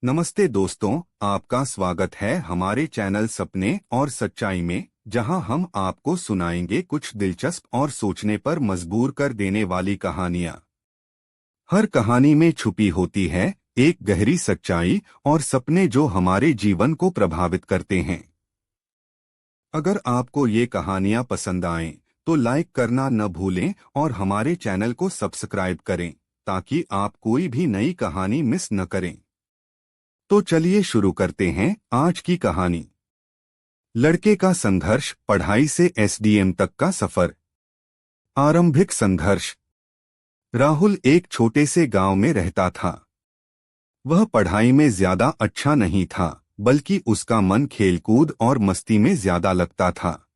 नमस्ते दोस्तों, आपका स्वागत है हमारे चैनल सपने और सच्चाई में, जहां हम आपको सुनाएंगे कुछ दिलचस्प और सोचने पर मजबूर कर देने वाली कहानियां। हर कहानी में छुपी होती है एक गहरी सच्चाई और सपने जो हमारे जीवन को प्रभावित करते हैं। अगर आपको ये कहानियां पसंद आएं, तो लाइक करना न भूलें और हमारे चैनल को सब्सक्राइब करें ताकि आप कोई भी नई कहानी मिस न करें। तो चलिए शुरू करते हैं आज की कहानी। लड़के का संघर्ष, पढ़ाई से एसडीएम तक का सफर। आरंभिक संघर्ष। राहुल एक छोटे से गांव में रहता था। वह पढ़ाई में ज्यादा अच्छा नहीं था, बल्कि उसका मन खेलकूद और मस्ती में ज्यादा लगता था।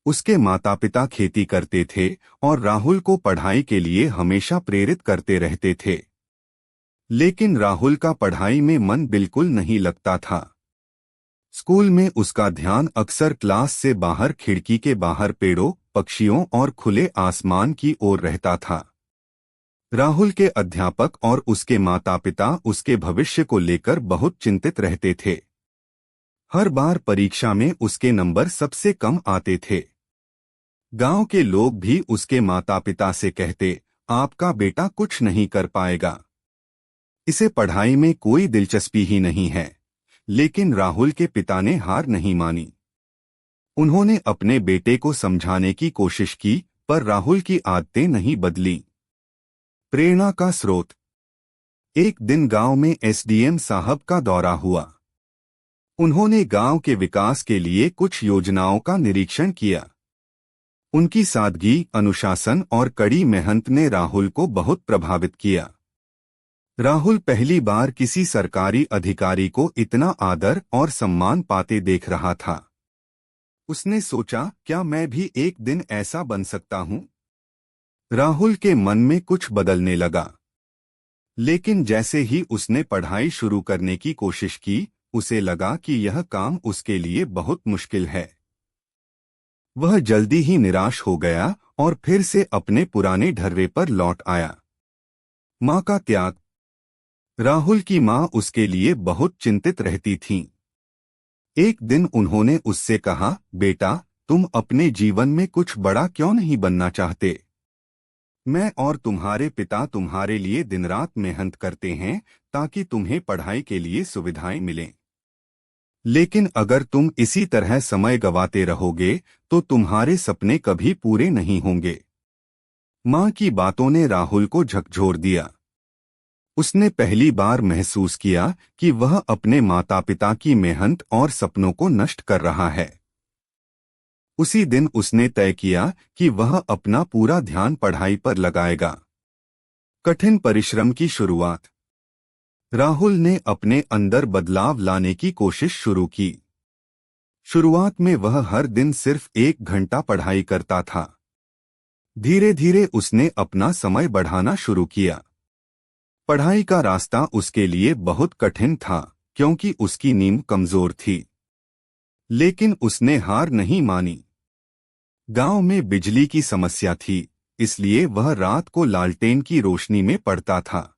उसके माता पिता खेती करते थे और राहुल को पढ़ाई के लिए हमेशा प्रेरित करते रहते थे। लेकिन राहुल का पढ़ाई में मन बिल्कुल नहीं लगता था। स्कूल में उसका ध्यान अक्सर क्लास से बाहर, खिड़की के बाहर पेड़ों, पक्षियों और खुले आसमान की ओर रहता था। राहुल के अध्यापक और उसके माता पिता उसके भविष्य को लेकर बहुत चिंतित रहते थे। हर बार परीक्षा में उसके नंबर सबसे कम आते थे। गांव के लोग भी उसके माता पिता से कहते, आपका बेटा कुछ नहीं कर पाएगा, इसे पढ़ाई में कोई दिलचस्पी ही नहीं है। लेकिन राहुल के पिता ने हार नहीं मानी। उन्होंने अपने बेटे को समझाने की कोशिश की, पर राहुल की आदतें नहीं बदली। प्रेरणा का स्रोत। एक दिन गांव में एसडीएम साहब का दौरा हुआ। उन्होंने गांव के विकास के लिए कुछ योजनाओं का निरीक्षण किया। उनकी सादगी, अनुशासन और कड़ी मेहनत ने राहुल को बहुत प्रभावित किया। राहुल पहली बार किसी सरकारी अधिकारी को इतना आदर और सम्मान पाते देख रहा था। उसने सोचा, क्या मैं भी एक दिन ऐसा बन सकता हूं? राहुल के मन में कुछ बदलने लगा। लेकिन जैसे ही उसने पढ़ाई शुरू करने की कोशिश की, उसे लगा कि यह काम उसके लिए बहुत मुश्किल है। वह जल्दी ही निराश हो गया और फिर से अपने पुराने ढर्रे पर लौट आया। माँ का त्याग। राहुल की माँ उसके लिए बहुत चिंतित रहती थीं। एक दिन उन्होंने उससे कहा, बेटा, तुम अपने जीवन में कुछ बड़ा क्यों नहीं बनना चाहते? मैं और तुम्हारे पिता तुम्हारे लिए दिन रात मेहनत करते हैं ताकि तुम्हें पढ़ाई के लिए सुविधाएं मिलें। लेकिन अगर तुम इसी तरह समय गंवाते रहोगे तो तुम्हारे सपने कभी पूरे नहीं होंगे। माँ की बातों ने राहुल को झकझोर दिया। उसने पहली बार महसूस किया कि वह अपने माता पिता की मेहनत और सपनों को नष्ट कर रहा है। उसी दिन उसने तय किया कि वह अपना पूरा ध्यान पढ़ाई पर लगाएगा। कठिन परिश्रम की शुरुआत। राहुल ने अपने अंदर बदलाव लाने की कोशिश शुरू की। शुरुआत में वह हर दिन सिर्फ 1 घंटा पढ़ाई करता था। धीरे धीरे उसने अपना समय बढ़ाना शुरू किया। पढ़ाई का रास्ता उसके लिए बहुत कठिन था, क्योंकि उसकी नींद कमजोर थी। लेकिन उसने हार नहीं मानी। गांव में बिजली की समस्या थी, इसलिए वह रात को लालटेन की रोशनी में पढ़ता था।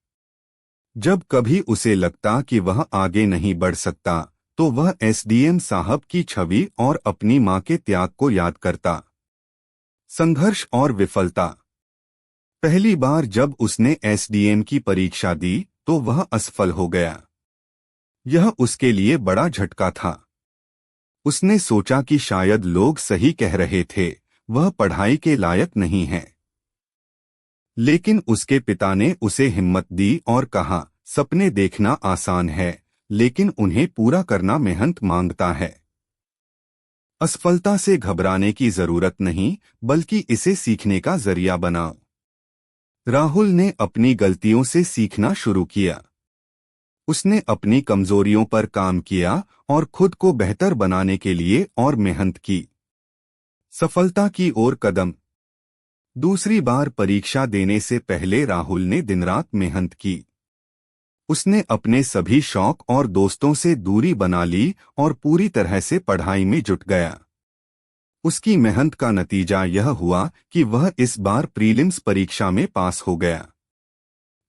जब कभी उसे लगता कि वह आगे नहीं बढ़ सकता, तो वह एसडीएम साहब की छवि और अपनी मां के त्याग को याद करता। संघर्ष और विफलता। पहली बार जब उसने एसडीएम की परीक्षा दी, तो वह असफल हो गया। यह उसके लिए बड़ा झटका था। उसने सोचा कि शायद लोग सही कह रहे थे, वह पढ़ाई के लायक नहीं है। लेकिन उसके पिता ने उसे हिम्मत दी और कहा, सपने देखना आसान है, लेकिन उन्हें पूरा करना मेहनत मांगता है। असफलता से घबराने की जरूरत नहीं, बल्कि इसे सीखने का जरिया बनाओ। राहुल ने अपनी गलतियों से सीखना शुरू किया। उसने अपनी कमजोरियों पर काम किया और खुद को बेहतर बनाने के लिए और मेहनत की। सफलता की ओर कदम। दूसरी बार परीक्षा देने से पहले राहुल ने दिन रात मेहनत की। उसने अपने सभी शौक और दोस्तों से दूरी बना ली और पूरी तरह से पढ़ाई में जुट गया। उसकी मेहनत का नतीजा यह हुआ कि वह इस बार प्रीलिम्स परीक्षा में पास हो गया।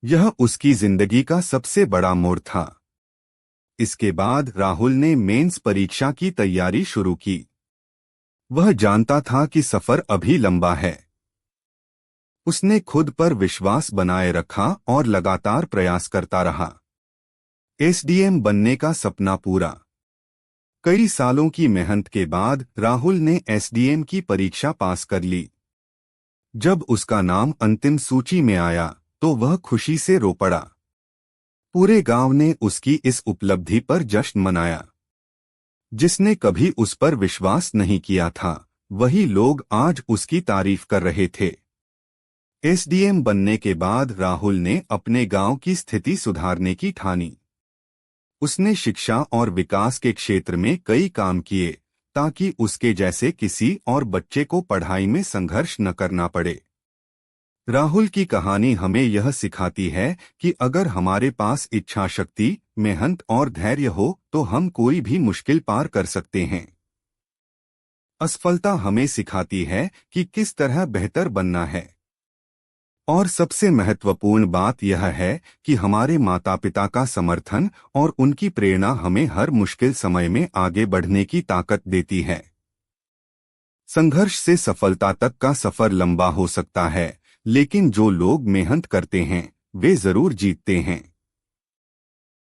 यह उसकी जिंदगी का सबसे बड़ा मोड़ था। इसके बाद राहुल ने मेंस परीक्षा की तैयारी शुरू की। वह जानता था कि सफर अभी लंबा है। उसने खुद पर विश्वास बनाए रखा और लगातार प्रयास करता रहा। एसडीएम बनने का सपना पूरा। कई सालों की मेहनत के बाद राहुल ने एसडीएम की परीक्षा पास कर ली। जब उसका नाम अंतिम सूची में आया तो वह खुशी से रो पड़ा। पूरे गांव ने उसकी इस उपलब्धि पर जश्न मनाया। जिसने कभी उस पर विश्वास नहीं किया था, वही लोग आज उसकी तारीफ कर रहे थे। एसडीएम बनने के बाद राहुल ने अपने गांव की स्थिति सुधारने की ठानी। उसने शिक्षा और विकास के क्षेत्र में कई काम किए ताकि उसके जैसे किसी और बच्चे को पढ़ाई में संघर्ष न करना पड़े। राहुल की कहानी हमें यह सिखाती है कि अगर हमारे पास इच्छा शक्ति, मेहनत और धैर्य हो तो हम कोई भी मुश्किल पार कर सकते हैं। असफलता हमें सिखाती है कि किस तरह बेहतर बनना है। और सबसे महत्वपूर्ण बात यह है कि हमारे माता पिता का समर्थन और उनकी प्रेरणा हमें हर मुश्किल समय में आगे बढ़ने की ताकत देती है। संघर्ष से सफलता तक का सफर लंबा हो सकता है, लेकिन जो लोग मेहनत करते हैं वे जरूर जीतते हैं।